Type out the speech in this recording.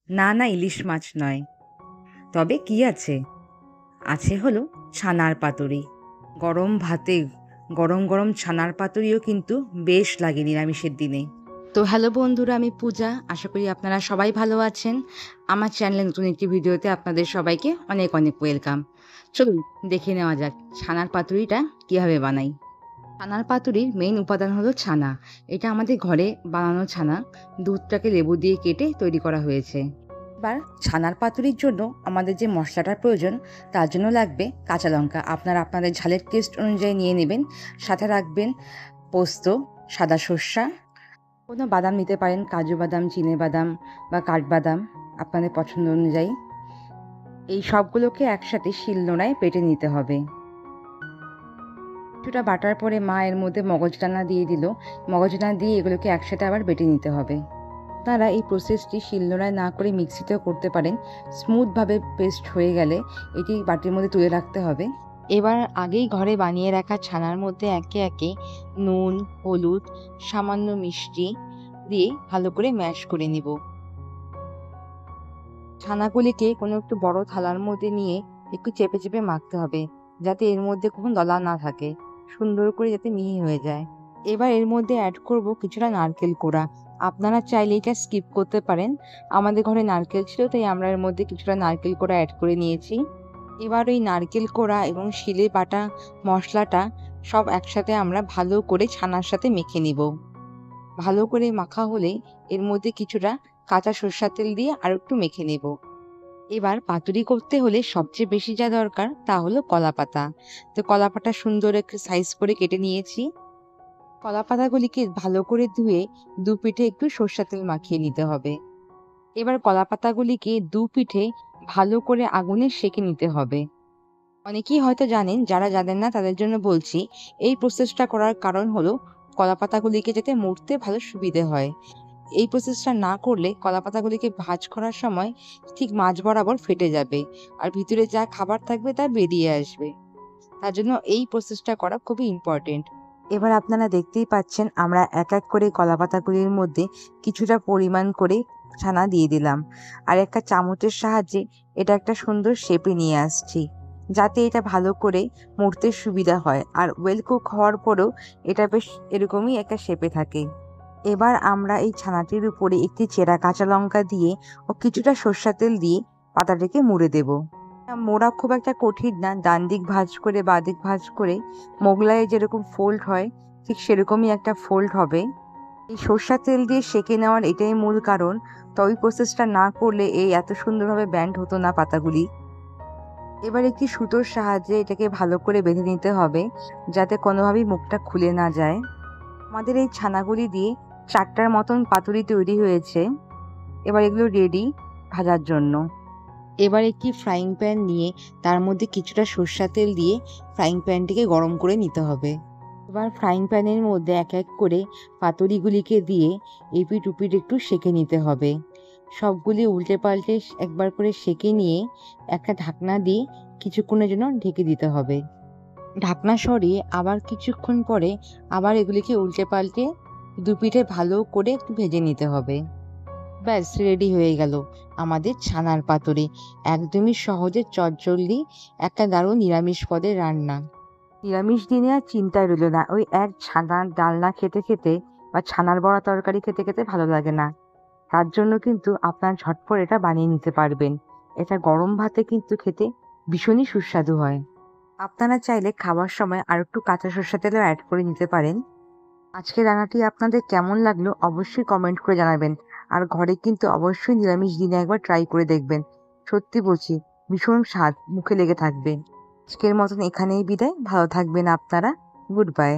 না না, ইলিশ মাছ নয়। তবে কি আছে, আছে হলো ছানার পাতুরি। গরম ভাতে গরম গরম ছানার পাতুরিও কিন্তু বেশ লাগে নিরামিষের দিনে। তো হ্যালো বন্ধুরা, আমি পূজা। আশা করি আপনারা সবাই ভালো আছেন। আমার চ্যানেলে নতুন একটি ভিডিওতে আপনাদের সবাইকে অনেক অনেক ওয়েলকাম। চলুন দেখে নেওয়া যাক ছানার পাতুরিটা কীভাবে বানাই। ছানার পাতুরির মেইন উপাদান হলো ছানা। এটা আমাদের ঘরে বানানো ছানা, দুধটাকে লেবু দিয়ে কেটে তৈরি করা হয়েছে। এবার ছানার পাতুরির জন্য আমাদের যে মশলাটার প্রয়োজন, তার জন্য লাগবে কাঁচা লঙ্কা। আপনারা আপনাদের ঝালের টেস্ট অনুযায়ী নিয়ে নেবেন। সাথে রাখবেন পোস্ত, সাদা সর্ষা, কোনো বাদাম নিতে পারেন, কাজু বাদাম, চিনে বাদাম বা কাঠবাদাম, আপনাদের পছন্দ অনুযায়ী। এই সবগুলোকে একসাথে শিলনোড়ায় বেটে নিতে হবে। কিছুটা বাটার পরে মা এর মধ্যে মগজদানা দিয়ে দিল। মগজদানা দিয়ে এগুলোকে একসাথে আবার বেটে নিতে হবে। আপনারা এই প্রসেসটি শিলনোড়ায় না করে মিক্সিতেও করতে পারেন। স্মুথভাবে পেস্ট হয়ে গেলে এটি বাটির মধ্যে তুলে রাখতে হবে। এবার আগেই ঘরে বানিয়ে রাখা ছানার মধ্যে একে একে নুন, হলুদ, সামান্য মিষ্টি দিয়ে ভালো করে ম্যাশ করে নিব। ছানাগুলিকে কোনো একটু বড় থালার মধ্যে নিয়ে একটু চেপে চেপে মাখতে হবে, যাতে এর মধ্যে কোনো দলা না থাকে, সুন্দর করে যাতে মিহি হয়ে যায়। এবার এর মধ্যে অ্যাড করব কিছুটা নারকেল কোড়া। আপনারা চাইলে এটা স্কিপ করতে পারেন। আমাদের ঘরে নারকেল ছিল, তাই আমরা এর মধ্যে কিছুটা নারকেল কোড়া অ্যাড করে নিয়েছি। এবার ওই নারকেল কোড়া এবং শিলে বাটা মশলাটা সব একসাথে আমরা ভালো করে ছানার সাথে মেখে নিব। ভালো করে মাখা হলে এর মধ্যে কিছুটা কাঁচা সরষের তেল দিয়ে আর একটু মেখে নেব। এবার পাতুরি করতে হলে সবচেয়ে বেশি যা দরকার তা হলো কলা পাতা। তো কলা পাতা সুন্দর একটু সাইজ করে কেটে নিয়েছি। কলা পাতাগুলিকে ভালো করে ধুয়ে দু পিঠে একটু সরষের তেল মাখিয়ে নিতে হবে। এবার কলা পাতাগুলিকে দু পিঠে ভালো করে আগুনে সেঁকে নিতে হবে। অনেকেই হয়তো জানেন, যারা জানেন না তাদের জন্য বলছি। এই প্রসেসটা করার কারণ হলো কলা পাতাগুলিকে যাতে মুড়তে ভালো সুবিধে হয়। এই প্রসেসটা না করলে কলা পাতাগুলিকে ভাঁজ করার সময় ঠিক মাঝ বরাবর ফেটে যাবে, আর ভিতরে যা খাবার থাকবে তা বেরিয়ে আসবে। তার জন্য এই প্রসেসটা করা খুবই ইম্পর্টেন্ট। এবার আপনারা দেখতেই পাচ্ছেন, আমরা এক এক করে কলা পাতাগুলির মধ্যে কিছুটা পরিমাণ করে ছানা দিয়ে দিলাম, আর একটা চামচের সাহায্যে এটা একটা সুন্দর শেপে নিয়ে আসছি, যাতে এটা ভালো করে মুড়তে সুবিধা হয়, আর ওয়েল কুক হওয়ার পরেও এটা বেশ এরকমই একটা শেপে থাকে। এবার আমরা এই ছানাটির উপরে একটি চেরা কাঁচা লঙ্কা দিয়ে ও কিছুটা সর্ষের তেল দিয়ে পাতাটাকে মুড়ে দেব। মোড়া খুব একটা কঠিন না, ডান দিক ভাঁজ করে বাঁ দিক ভাঁজ করে মোগলাইয়ে যেরকম ফোল্ড হয় ঠিক সেরকমই একটা ফোল্ড হবে। এই সর্ষের তেল দিয়ে সেঁকে নেওয়ার এটাই মূল কারণ। তো ওই প্রসেসটা না করলে এই এত সুন্দরভাবে ব্যান্ড হতো না পাতাগুলি। এবার একটি সুতোর সাহায্যে এটাকে ভালো করে বেঁধে নিতে হবে, যাতে কোনোভাবেই মুখটা খুলে না যায়। আমাদের এই ছানাগুলি দিয়ে 4টার মতন পাতুরি তৈরি হয়েছে। এবার এগুলো রেডি ভাজার জন্য। এবার একটি ফ্রাইং প্যান নিয়ে তার মধ্যে কিছুটা সর্ষের তেল দিয়ে ফ্রাইং প্যানটিকে গরম করে নিতে হবে। এবার ফ্রাইং প্যানের মধ্যে এক এক করে পাতুরিগুলিকে দিয়ে এপিঠ ওপিঠ একটু সেঁকে নিতে হবে। সবগুলি উল্টে পাল্টে একবার করে সেঁকে নিয়ে একটা ঢাকনা দিয়ে কিছুক্ষণের জন্য ঢেকে দিতে হবে। ঢাকনা সরিয়ে আবার কিছুক্ষণ পরে আবার এগুলিকে উল্টে পাল্টে দু পিঠে ভালো করে একটু ভেজে নিতে হবে। ব্যাস রেডি হয়ে গেল আমাদের ছানার পাতুরি। একদমই সহজে চটজলদি একটা দারুণ নিরামিষ পদের রান্না। নিরামিষ দিনে আর চিন্তায় রইল না, ওই এক ছানার ডালনা খেতে খেতে বা ছানার বড়া তরকারি খেতে খেতে ভালো লাগে না। তার জন্য কিন্তু আপনার ঝটপট এটা বানিয়ে নিতে পারবেন। এটা গরম ভাতে কিন্তু খেতে ভীষণই সুস্বাদু হয়। আপনারা চাইলে খাওয়ার সময় আর একটু কাঁচা সরষের তেলও অ্যাড করে নিতে পারেন। আজকের রান্নাটি আপনাদের কেমন লাগলো অবশ্যই কমেন্ট করে জানাবেন। আর ঘরে কিন্তু অবশ্যই নিরামিষ দিনে একবার ট্রাই করে দেখবেন। সত্যি বলছি, ভীষণ স্বাদ মুখে লেগে থাকবে। আজকের মতন এখানেই বিদায়। ভালো থাকবেন আপনারা। Good bye.